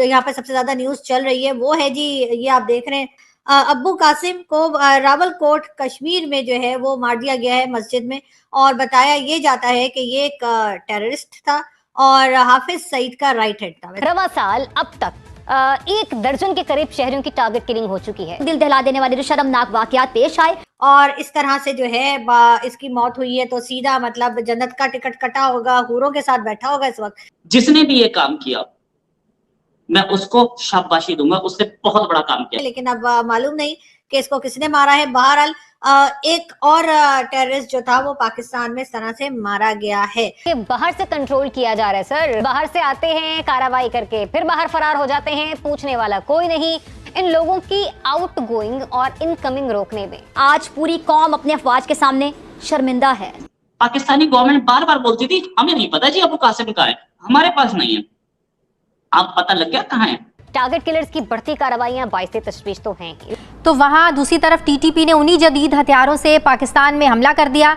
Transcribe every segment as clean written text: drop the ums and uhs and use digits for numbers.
यहाँ पे सबसे ज्यादा न्यूज चल रही है वो है जी, ये आप देख रहे हैं अब्बू कासिम को रावलकोट कश्मीर में जो है वो मार दिया गया है मस्जिद में। और बताया ये जाता है कि ये एक टेररिस्ट था और हाफिज सईद का राइट हैंड था। रवां साल अब तक 1 दर्जन के करीब शहरियों की टारगेट किलिंग हो चुकी है। दिल दहला देने वाले जो शर्मनाक वाकयात पेश आए और इस तरह से जो है इसकी मौत हुई है तो सीधा मतलब जन्नत का टिकट कटा होगा, हूरों के साथ बैठा होगा इस वक्त। जिसने भी ये काम किया मैं उसको शाबाशी दूंगा, उसने बहुत बड़ा काम किया। लेकिन अब मालूम नहीं कि इसको किसने मारा है। बहरहाल एक और टेररिस्ट जो था वो पाकिस्तान में इस तरह से मारा गया है। ये बाहर से कंट्रोल किया जा रहा है सर। बाहर से आते हैं कार्रवाई करके, फिर बाहर फरार हो जाते हैं, पूछने वाला कोई नहीं। इन लोगों की आउट गोइंग और इनकमिंग रोकने में आज पूरी कौम अपने अफवाज के सामने शर्मिंदा है। पाकिस्तानी गवर्नमेंट बार बार बोलती थी हमें नहीं पता जी अबू कासिम कहाँ है, हमारे पास नहीं है। अब पता लग गया कहाँ है। टारगेट किलर्स की बढ़ती कार्रवाइयां बाइस तशवीश तो हैं। तो वहां दूसरी तरफ टीटीपी ने उन्हीं जदीद हथियारों से पाकिस्तान में हमला कर दिया।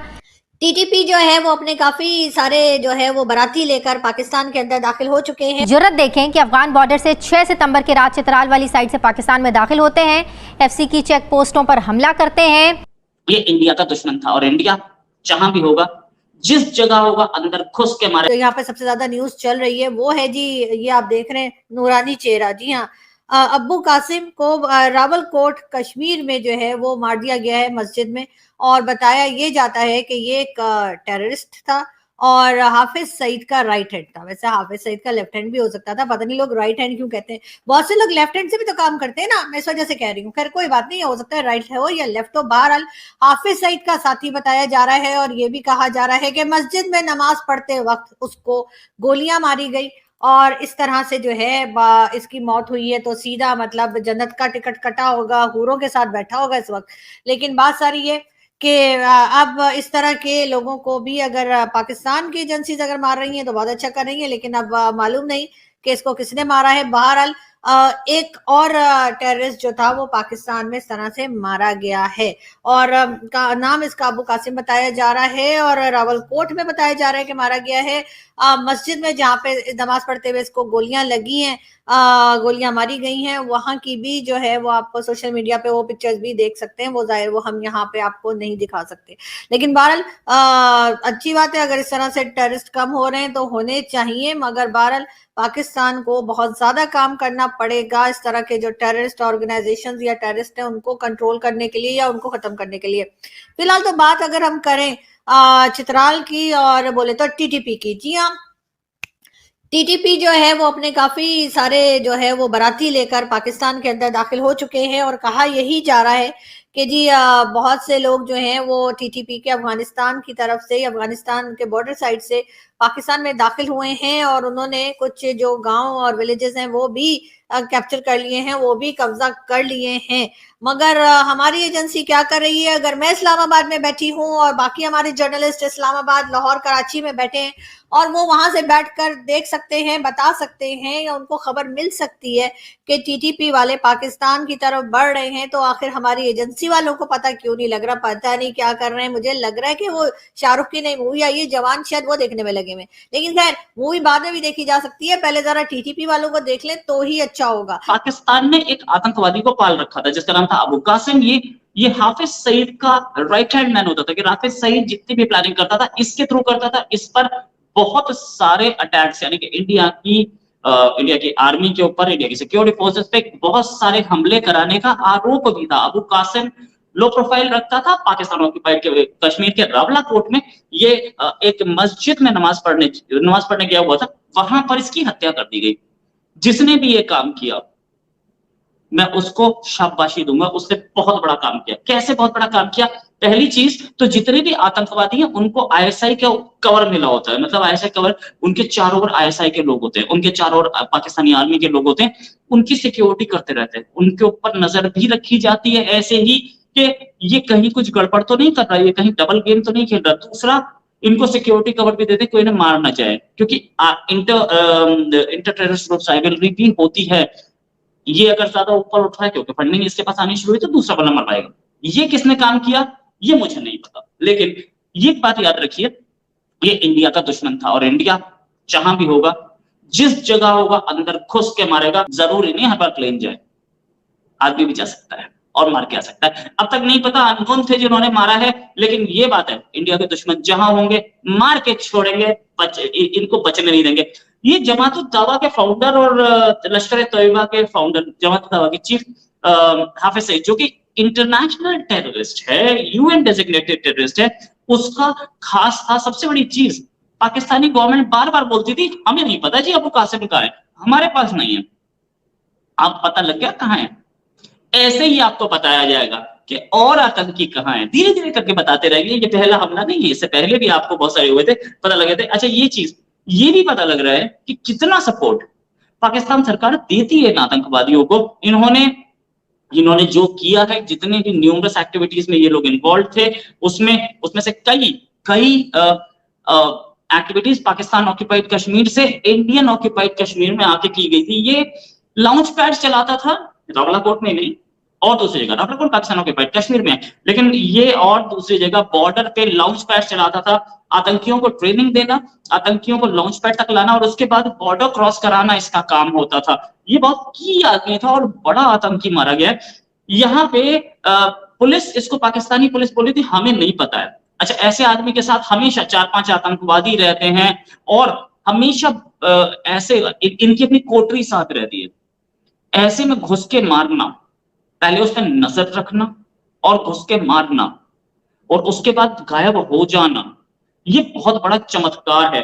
टीटीपी जो है वो अपने काफी सारे जो है वो बाराती लेकर पाकिस्तान के अंदर दाखिल हो चुके हैं। जुर्रत देखें कि अफगान बॉर्डर से 6 सितंबर की रात चित्राल वाली साइड से पाकिस्तान में दाखिल होते हैं, एफसी की चेक पोस्टों पर हमला करते हैं। ये इंडिया का दुश्मन था और इंडिया जहां भी होगा, जिस जगह होगा, अंदर घुस के मारे। तो यहाँ पे सबसे ज्यादा न्यूज चल रही है वो है जी, ये आप देख रहे हैं नूरानी चेहरा। जी हाँ, अब्बू कासिम को रावलकोट कश्मीर में जो है वो मार दिया गया है मस्जिद में। और बताया ये जाता है कि ये एक टेररिस्ट था और हाफिज सईद का राइट हैंड था। वैसे हाफिज सईद का लेफ्ट हैंड भी हो सकता था, पता नहीं लोग राइट हैंड क्यों कहते हैं। बहुत से लोग लेफ्ट हैंड से भी तो काम करते हैं ना, मैं इस वजह से कह रही हूँ। खैर कोई बात नहीं, हो सकता है राइट हो या लेफ्ट हो। बहरहाल हाफिज सईद का साथी बताया जा रहा है और ये भी कहा जा रहा है कि मस्जिद में नमाज पढ़ते वक्त उसको गोलियां मारी गई और इस तरह से जो है इसकी मौत हुई है तो सीधा मतलब जन्नत का टिकट कटा होगा, हूरों के साथ बैठा होगा इस वक्त। लेकिन बात सारी है कि अब इस तरह के लोगों को भी अगर पाकिस्तान की एजेंसीज अगर मार रही हैं तो बहुत अच्छा कर रही हैं, लेकिन अब मालूम नहीं कि इसको किसने मारा है। बहरहाल एक और टेररिस्ट जो था वो पाकिस्तान में इस तरह से मारा गया है और का नाम इसका अबू कासिम बताया जा रहा है और रावलकोट में बताया जा रहा है कि मारा गया है। मस्जिद में जहाँ पे नमाज पढ़ते हुए इसको गोलियां लगी हैं, गोलियां मारी गई हैं, वहां की भी जो है वो आप सोशल मीडिया पे वो पिक्चर्स भी देख सकते हैं। वो जाहिर वो हम यहाँ पे आपको नहीं दिखा सकते, लेकिन बहरहाल अच्छी बात है अगर इस तरह से टेररिस्ट कम हो रहे हैं तो होने चाहिए। मगर बहरहाल पाकिस्तान को बहुत ज्यादा काम करना पड़ेगा इस तरह के जो टेररिस्ट ऑर्गेनाइजेशंस या टेररिस्ट हैं उनको कंट्रोल करने के लिए या उनको खत्म करने के लिए। फिलहाल तो बात अगर हम करें चित्राल की और बोले तो टीटीपी की। जी हाँ, टीटीपी जो है वो अपने काफी सारे जो है वो बाराती लेकर पाकिस्तान के अंदर दाखिल हो चुके हैं और कहा यही जा रहा है कि जी बहुत से लोग जो हैं वो टीटीपी के अफगानिस्तान की तरफ से, अफगानिस्तान के बॉर्डर साइड से पाकिस्तान में दाखिल हुए हैं और उन्होंने कुछ जो गांव और विलेजेस हैं वो भी कैप्चर कर लिए हैं, वो भी कब्जा कर लिए हैं। मगर हमारी एजेंसी क्या कर रही है, अगर मैं इस्लामाबाद में बैठी हूँ और बाकी हमारे जर्नलिस्ट इस्लामाबाद, लाहौर, कराची में बैठे हैं और वो वहां से बैठकर देख सकते हैं, बता सकते हैं या उनको खबर मिल सकती है कि टीटीपी वाले पाकिस्तान की तरफ बढ़ रहे हैं, तो आखिर हमारी एजेंसी वालों को पता क्यों नहीं लग रहा? पता नहीं क्या कर रहे हैं। मुझे लग रहा है कि वो शाहरुख की नई मूवी आई है जवान, शायद वो देखने में लगे में। लेकिन खैर मूवी बाद में भी देखी जा सकती है, पहले जरा टीटीपी वालों को देख ले तो ही अच्छा होगा। पाकिस्तान ने एक आतंकवादी को पाल रखा था जिसका नाम था अबू कासिम। ये हाफिज सईद का राइट हैंड मैन होता था कि हाफिज सईद जितनी भी प्लानिंग करता था इसके थ्रू करता था। इस पर बहुत सारे अटैक्स, यानी कि इंडिया की आर्मी के ऊपर, इंडिया की सिक्योरिटी फोर्सेस पे बहुत सारे हमले कराने का आरोप भी था। अबू कासिम लो प्रोफाइल रखता था। पाकिस्तान ऑक्युपाइड के कश्मीर के रावलाकोट में ये एक मस्जिद में नमाज पढ़ने गया हुआ था, वहां पर इसकी हत्या कर दी गई। जिसने भी ये काम किया मैं उसको शाबाशी दूंगा, उसने बहुत बड़ा काम किया। कैसे बहुत बड़ा काम किया? पहली चीज तो जितने भी आतंकवादी हैं उनको आईएसआई का कवर मिला होता है, मतलब आईएसआई कवर, उनके चारों ओर आईएसआई के लोग होते हैं, उनके चारों ओर पाकिस्तानी आर्मी के लोग होते हैं, उनकी सिक्योरिटी करते रहते हैं, उनके ऊपर नजर भी रखी जाती है ऐसे ही कि ये कहीं कुछ गड़बड़ तो नहीं कर रहा है, ये कहीं डबल गेम तो नहीं खेल रहा। दूसरा, इनको सिक्योरिटी कवर भी देते कोई इन्हें मार ना जाए, क्योंकि इंटर टेररिस्ट ग्रुप राइवलरी भी होती है। ये अगर ज्यादा ऊपर उठ रहा है क्योंकि फंडिंग इसके पास आनी शुरू हुई तो दूसरा बंदा मर पाएगा। ये किसने काम किया ये मुझे नहीं पता, लेकिन ये बात याद रखिए, ये इंडिया का दुश्मन था और इंडिया जहां भी होगा, जिस जगह होगा अंदर घुस के मारेगा। जरूरी नहीं हर बार प्लेन जाए, आदमी भी जा सकता है और मार के आ सकता है। अब तक नहीं पता, अननोन थे जिन्होंने मारा है, लेकिन ये बात है इंडिया के दुश्मन जहां होंगे मार के छोड़ेंगे, इनको बचने नहीं देंगे। ये जमात उद दावा के फाउंडर और लश्कर तैयबा के फाउंडर, जमात उद दावा के चीफ हाफिज सईद, जो कि इंटरनेशनल टेररिस्ट है, यूएन डेजिग्नेटेड टेररिस्ट है, उसका खास था। सबसे बड़ी चीज, पाकिस्तानी गवर्नमेंट बार बार बोलती थी हमें नहीं पता जी अबू कासिम कहाँ है, हमारे पास नहीं है। आप पता लग गया कहाँ है। ऐसे ही आपको बताया जाएगा कि और आतंकी कहाँ है, धीरे धीरे करके बताते रहेंगे। ये पहला हमला नहीं है, इससे पहले भी आपको बहुत सारे हुए थे, पता लगे थे। अच्छा, ये चीज ये भी पता लग रहा है कि कितना सपोर्ट पाकिस्तान सरकार देती है इन आतंकवादियों को। इन्होंने जो किया है, जितने भी न्यूमरस एक्टिविटीज में ये लोग इन्वॉल्व थे, उसमें से कई एक्टिविटीज पाकिस्तान ऑक्यूपाइड कश्मीर से इंडियन ऑक्यूपाइड कश्मीर में आके की गई थी। ये लॉन्च पैड चलाता था रावलाकोट में नहीं, और दूसरी जगह। रावलाकोट पाकिस्तान ऑक्यूपाइड कश्मीर में, लेकिन ये और दूसरी जगह बॉर्डर पे लॉन्च पैड चलाता था। आतंकियों को ट्रेनिंग देना, आतंकियों को लॉन्च पैड तक लाना और उसके बाद बॉर्डर क्रॉस कराना इसका काम होता था। ये बहुत की आदमी था और बड़ा आतंकी मारा गया। यहाँ पे पुलिस, इसको पाकिस्तानी पुलिस बोली थी हमें नहीं पता है। अच्छा, ऐसे आदमी के साथ हमेशा 4-5 आतंकवादी रहते हैं और हमेशा ऐसे इनकी अपनी कोटरी साथ रहती है। ऐसे में घुस के मारना, पहले उस पर नजर रखना और घुस के मारना और उसके बाद गायब हो जाना, ये बहुत बड़ा चमत्कार है।